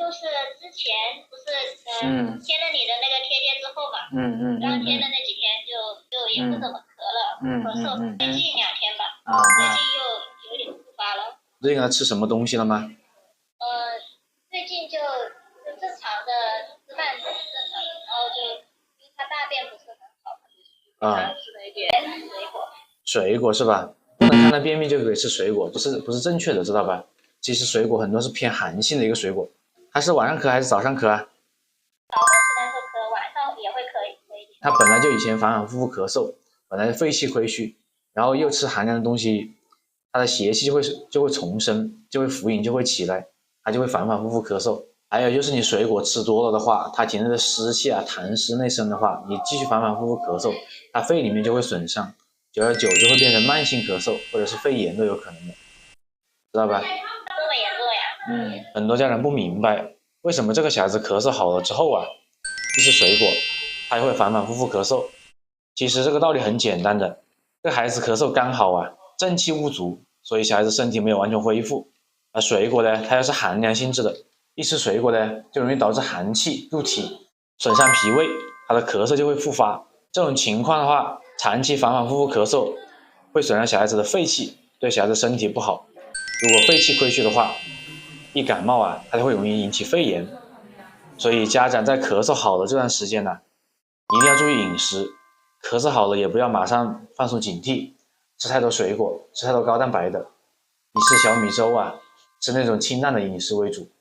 就是之前不是贴了你的那个贴贴之后嘛，刚贴的那几天就也不怎么咳了，咳嗽，最近2天吧，最近又有点复发了。最近还吃什么东西了吗？最近就正常的吃饭正常的，然后就因为他大便不是很好，就吃了一点水果。水果是吧？不能看到便秘就可以吃水果，不是正确的，知道吧？其实水果很多是偏寒性的一个水果。它是晚上咳还是早上咳啊？早上起来会咳，晚上也会咳一点。它本来就以前反反复复咳嗽，本来肺气亏虚，然后又吃寒凉的东西，它的邪气就会重生，就会浮隐，就会起来，它就会反反复复咳嗽。还有就是你水果吃多了的话，它体内的湿气啊、痰湿内生的话，你继续反反复复咳嗽，它肺里面就会损伤，久而久就会变成慢性咳嗽或者是肺炎都有可能的，知道吧？这么严重呀？很多家长不明白为什么这个小孩子咳嗽好了之后啊，一吃水果，他也会反反复复咳嗽。其实这个道理很简单的，这孩子咳嗽刚好啊，正气不足，所以小孩子身体没有完全恢复。而水果呢，它又是寒凉性质的，一吃水果呢，就容易导致寒气入体，损伤脾胃，他的咳嗽就会复发。这种情况的话，长期反反复复咳嗽，会损伤小孩子的肺气，对小孩子身体不好。如果肺气亏虚的话，一感冒啊，它就会容易引起肺炎。所以家长在咳嗽好的这段时间呢，一定要注意饮食。咳嗽好了也不要马上放松警惕，吃太多水果，吃太多高蛋白的，你吃小米粥啊，吃那种清淡的饮食为主。